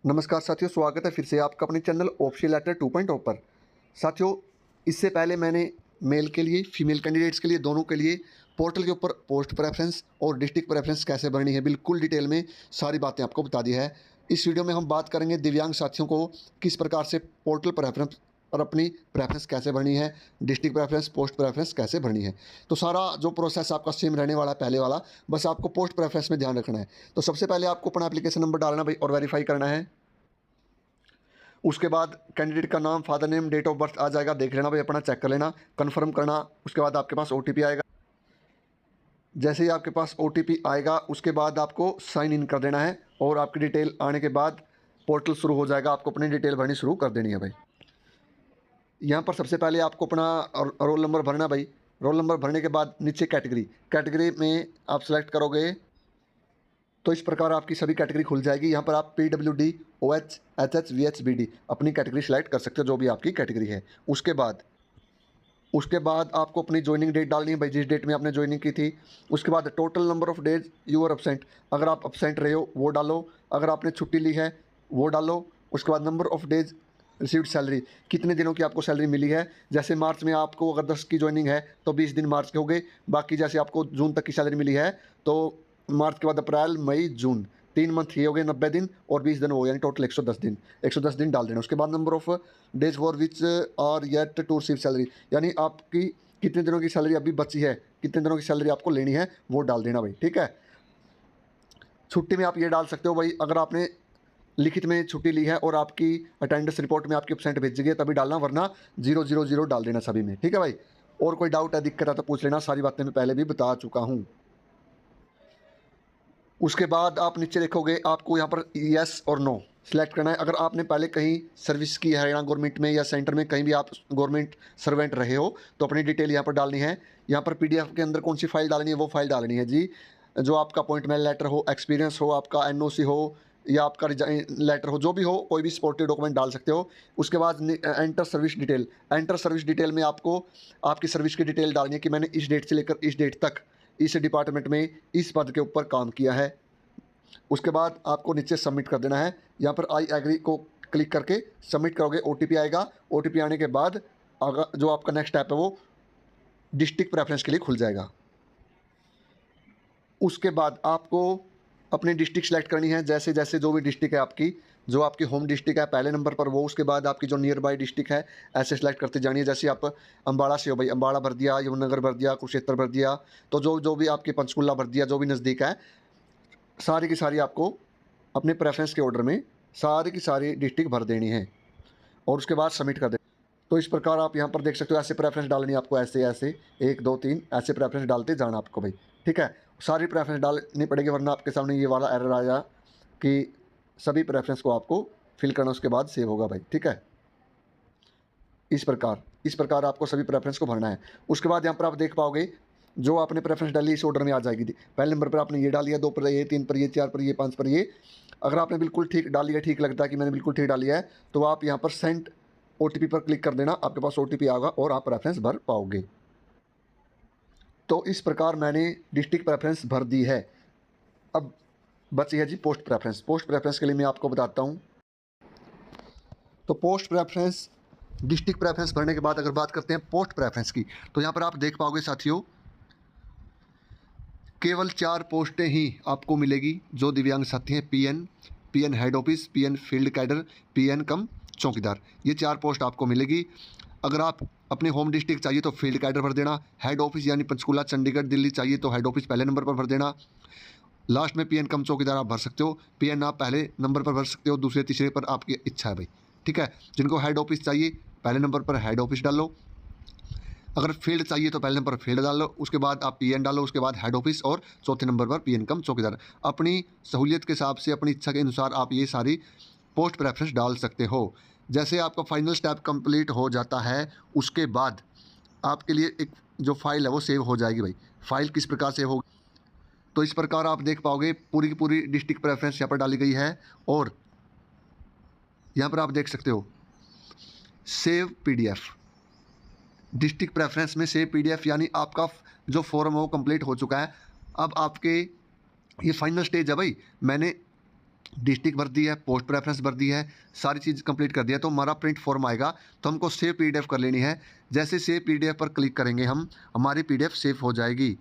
नमस्कार साथियों, स्वागत है फिर से आपका अपने चैनल ऑफिशियल लेटर 2.0 पर। साथियों, इससे पहले मैंने मेल के लिए, फीमेल कैंडिडेट्स के लिए, दोनों के लिए पोर्टल के ऊपर पोस्ट प्रेफरेंस और डिस्ट्रिक्ट प्रेफरेंस कैसे भरनी है बिल्कुल डिटेल में सारी बातें आपको बता दी है। इस वीडियो में हम बात करेंगे दिव्यांग साथियों को किस प्रकार से पोर्टल प्रेफरेंस और अपनी प्रेफरेंस कैसे भरनी है, डिस्ट्रिक्ट प्रेफरेंस, पोस्ट प्रेफरेंस कैसे भरनी है। तो सारा जो प्रोसेस आपका सेम रहने वाला है पहले वाला, बस आपको पोस्ट प्रेफरेंस में ध्यान रखना है। तो सबसे पहले आपको अपना एप्लीकेशन नंबर डालना भाई और वेरीफाई करना है। उसके बाद कैंडिडेट का नाम, father name, date of birth आ जाएगा, देख लेना भाई, अपना चेक कर लेना, कंफर्म करना। उसके बाद आपके पास ओटीपी आएगा। जैसे ही आपके पास ओटीपी आएगा उसके बाद आपको साइन इन कर देना है और आपकी डिटेल आने के बाद पोर्टल शुरू हो जाएगा। आपको अपनी डिटेल भरनी शुरू कर देनी है भाई। यहाँ पर सबसे पहले आपको अपना रोल नंबर भरना भाई। रोल नंबर भरने के बाद नीचे कैटेगरी, कैटेगरी में आप सेलेक्ट करोगे तो इस प्रकार आपकी सभी कैटेगरी खुल जाएगी। यहाँ पर आप PWD, OH, HH, VH, BD अपनी कैटेगरी सेलेक्ट कर सकते हो, जो भी आपकी कैटेगरी है। उसके बाद आपको अपनी ज्वाइनिंग डेट डालनी है भाई, जिस डेट में आपने ज्वाइनिंग की थी। उसके बाद total number of days you are absent, अगर आप एब्सेंट रहे हो वो डालो, अगर आपने छुट्टी ली है वो डालो। उसके बाद number of days received salary, कितने दिनों की आपको सैलरी मिली है। जैसे मार्च में आपको अगर 10 की ज्वाइनिंग है तो 20 दिन मार्च के हो गए। बाकी जैसे आपको जून तक की सैलरी मिली है तो मार्च के बाद अप्रैल, मई, जून, 3 मंथ ये हो गए, 90 दिन और 20 दिन हो गए, यानी टोटल 110 दिन। 110 दिन डाल देना। उसके बाद number of days for which are yet to receive salary, यानी आपकी कितने दिनों की सैलरी अभी बची है, कितने दिनों की सैलरी आपको लेनी है वो डाल देना भाई, ठीक है। छुट्टी में आप ये डाल सकते हो भाई, अगर आपने लिखित में छुट्टी ली है और आपकी अटेंडेंस रिपोर्ट में आपकी एब्सेंट भेज गई है तभी डालना, वरना 000 डाल देना सभी में, ठीक है भाई। और कोई डाउट है, दिक्कत है तो पूछ लेना, सारी बातें मैं पहले भी बता चुका हूँ। उसके बाद आप नीचे देखोगे आपको यहाँ पर यस और नो सेलेक्ट करना है। अगर आपने पहले कहीं सर्विस की है हरियाणा गवर्नमेंट में या सेंटर में, कहीं भी आप गवर्नमेंट सर्वेंट रहे हो तो अपनी डिटेल यहाँ पर डालनी है। यहाँ पर PDF के अंदर कौन सी फाइल डालनी है वो फाइल डालनी है जी, जो आपका अपॉइंटमेंट लेटर हो, एक्सपीरियंस हो, आपका NOC हो या आपका रिजाइन लेटर हो, जो भी हो, कोई भी सपोर्टिव डॉक्यूमेंट डाल सकते हो। उसके बाद enter service detail, enter service detail में आपको आपकी सर्विस की डिटेल डालनी है कि मैंने इस डेट से लेकर इस डेट तक इस डिपार्टमेंट में इस पद के ऊपर काम किया है। उसके बाद आपको नीचे सबमिट कर देना है। यहाँ पर आई एग्री को क्लिक करके सबमिट करोगे, OTP आएगा। OTP आने के बाद अगर जो आपका नेक्स्ट स्टेप है वो डिस्ट्रिक्ट प्रेफरेंस के लिए खुल जाएगा। उसके बाद आपको अपनी डिस्ट्रिक्ट सेलेक्ट करनी है, जैसे जैसे जो भी डिस्ट्रिक्ट है आपकी, जो आपकी होम डिस्ट्रिक्ट है पहले नंबर पर वो, उसके बाद आपकी जो नियर बाई डिस्ट्रिक्ट है ऐसे सेलेक्ट करते जानी है। जैसे आप अम्बाड़ा से हो भाई, अम्बाड़ा भर दिया, यमुनानगर भर दिया, कुरुक्षेत्र भर दिया, तो जो जो भी आपकी पंचकुला भर दिया, जो भी नज़दीक है, सारी की सारी आपको अपने प्रेफरेंस के ऑर्डर में सारी की सारी डिस्ट्रिक्ट भर देनी है और उसके बाद सबमिट कर दें। तो इस प्रकार आप यहाँ पर देख सकते हो, ऐसे प्रेफरेंस डालनी है आपको, ऐसे ऐसे 1 2 3 ऐसे प्रेफरेंस डालते जाना आपको भाई, ठीक है। सारी प्रेफरेंस डालनी पड़ेगी वरना आपके सामने ये वाला एरर आया कि सभी प्रेफरेंस को आपको फिल करना, उसके बाद सेव होगा भाई, ठीक है। इस प्रकार आपको सभी प्रेफरेंस को भरना है। उसके बाद यहाँ पर आप देख पाओगे जो आपने प्रेफरेंस डाली इस ऑर्डर में आ जाएगी। पहले नंबर पर आपने ये डाली है, 2 पर ये, 3 पर ये, 4 पर ये, 5 पर ये। अगर आपने बिल्कुल ठीक डाली है, ठीक लगता है कि मैंने बिल्कुल ठीक डाली है, तो आप यहाँ पर सेंड OTP पर क्लिक कर देना, आपके पास OTP आएगा और आप प्रेफरेंस भर पाओगे। तो इस प्रकार मैंने डिस्ट्रिक्ट प्रेफरेंस भर दी है। अब बची है जी पोस्ट प्रेफरेंस। पोस्ट प्रेफरेंस के लिए मैं आपको बताता हूँ। तो पोस्ट प्रेफरेंस, डिस्ट्रिक्ट प्रेफरेंस भरने के बाद अगर बात करते हैं पोस्ट प्रेफरेंस की, तो यहाँ पर आप देख पाओगे साथियों, केवल 4 पोस्टें ही आपको मिलेगी जो दिव्यांग साथी हैं। PN head office, PN field cadre, PN कम चौकीदार, ये 4 पोस्ट आपको मिलेगी। अगर आप अपने होम डिस्ट्रिक्ट चाहिए तो फील्ड कैडर भर देना। हेड ऑफिस यानी पंचकुला, चंडीगढ़, दिल्ली चाहिए तो हेड ऑफिस पहले नंबर पर भर देना। लास्ट में PN कम चौकीदार आप भर सकते हो। PN आप पहले नंबर पर भर सकते हो, दूसरे तीसरे पर आपकी इच्छा है भाई, ठीक है। जिनको हेड ऑफिस चाहिए पहले नंबर पर हेड ऑफिस डालो, अगर फील्ड चाहिए तो पहले नंबर पर फील्ड डालो, उसके बाद आप PN डालो, उसके बाद हेड ऑफिस और चौथे नंबर पर PN कम चौकीदार। अपनी सहूलियत के हिसाब से, अपनी इच्छा के अनुसार आप ये सारी पोस्ट प्रेफरेंस डाल सकते हो। जैसे आपका फाइनल स्टेप कंप्लीट हो जाता है उसके बाद आपके लिए एक जो फाइल है वो सेव हो जाएगी भाई। फाइल किस प्रकार सेव होगी, तो इस प्रकार आप देख पाओगे पूरी की पूरी डिस्ट्रिक्ट प्रेफरेंस यहाँ पर डाली गई है और यहाँ पर आप देख सकते हो सेव PDF। डिस्ट्रिक्ट प्रेफरेंस में सेव PDF यानी आपका जो फॉर्म है वो कंप्लीट हो चुका है। अब आपके ये फाइनल स्टेज है भाई, मैंने डिस्ट्रिक्ट भर दी है, पोस्ट प्रेफरेंस भर दी है, सारी चीज़ कंप्लीट कर दिया, तो हमारा प्रिंट फॉर्म आएगा। तो हमको सेव पीडीएफ कर लेनी है। जैसे सेव पीडीएफ पर क्लिक करेंगे हम, हमारी पीडीएफ सेव हो जाएगी।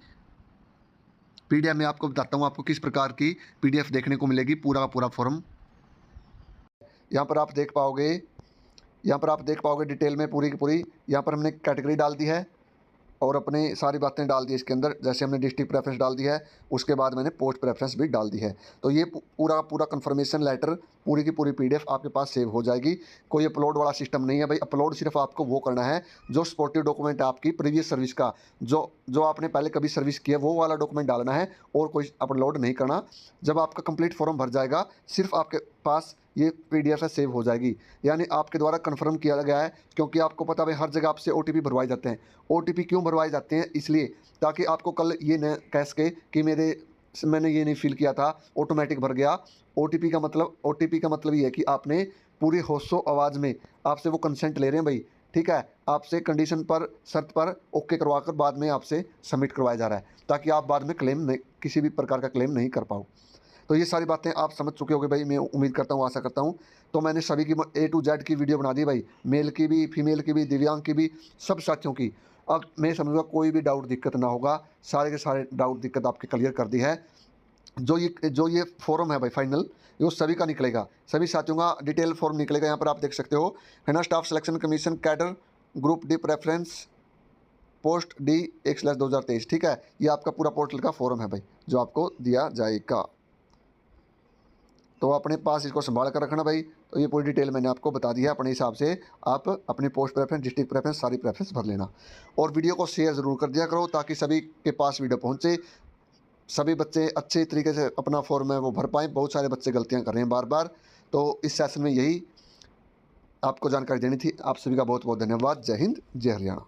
पीडीएफ में आपको बताता हूँ आपको किस प्रकार की पीडीएफ देखने को मिलेगी, पूरा का पूरा फॉर्म। यहाँ पर आप देख पाओगे, डिटेल में पूरी की पूरी। यहाँ पर हमने कैटेगरी डाल दी है और अपने सारी बातें डाल दी इसके अंदर। जैसे हमने डिस्ट्रिक्ट प्रेफरेंस डाल दी है, उसके बाद मैंने पोस्ट प्रेफरेंस भी डाल दी है। तो ये पूरा कंफर्मेशन लेटर, पूरी की पूरी पीडीएफ आपके पास सेव हो जाएगी। कोई अपलोड वाला सिस्टम नहीं है भाई। अपलोड सिर्फ आपको वो करना है जो सपोर्टिव डॉक्यूमेंट आपकी प्रीवियस सर्विस का, जो आपने पहले कभी सर्विस किया, वो वाला डॉक्यूमेंट डालना है और कोई अपलोड नहीं करना। जब आपका कंप्लीट फॉर्म भर जाएगा, सिर्फ आपके पास ये पीडीएफ है सेव हो जाएगी, यानी आपके द्वारा कन्फर्म किया गया है। क्योंकि आपको पता है हर जगह आपसे ओटीपी भरवाए जाते हैं। ओटीपी क्यों भरवाए जाते हैं? इसलिए ताकि आपको कल ये न कह सके कि मैंने ये नहीं फिल किया था, ऑटोमेटिक भर गया। ओटीपी का मतलब ये है कि आपने पूरी होशो आवाज़ में आपसे वो कंसेंट ले रहे हैं भाई, ठीक है। आपसे कंडीशन पर, शर्त पर ओके करवा कर बाद में आपसे सबमिट करवाया जा रहा है, ताकि आप बाद में क्लेम नहीं, किसी भी प्रकार का क्लेम नहीं कर पाओ। तो ये सारी बातें आप समझ चुके होंगे भाई, मैं उम्मीद करता हूँ, आशा करता हूँ। तो मैंने सभी की A to Z की वीडियो बना दी भाई, मेल की भी, फीमेल की भी, दिव्यांग की भी, सब साथियों की। अब मैं समझूंगा कोई भी डाउट दिक्कत ना होगा, सारे के सारे डाउट दिक्कत आपके क्लियर कर दी है। जो ये फॉर्म है भाई फाइनल, ये सभी का निकलेगा, सभी साथियों का डिटेल फॉर्म निकलेगा। यहाँ पर आप देख सकते हो, है ना, staff selection commission cadre group D preference post D 1/2023, ठीक है। ये आपका पूरा पोर्टल का फॉर्म है भाई, जो आपको दिया जाएगा। तो अपने पास इसको संभाल कर रखना भाई। तो ये पूरी डिटेल मैंने आपको बता दी है। अपने हिसाब से आप अपनी पोस्ट प्रेफरेंस, डिस्ट्रिक्ट प्रेफरेंस, सारी प्रेफरेंस भर लेना। और वीडियो को शेयर ज़रूर कर दिया करो, ताकि सभी के पास वीडियो पहुंचे, सभी बच्चे अच्छे तरीके से अपना फॉर्म है वो भर पाएँ। बहुत सारे बच्चे गलतियां कर रहे हैं बार बार। तो इस सेशन में यही आपको जानकारी देनी थी। आप सभी का बहुत बहुत धन्यवाद। जय हिंद, जय हरियाणा।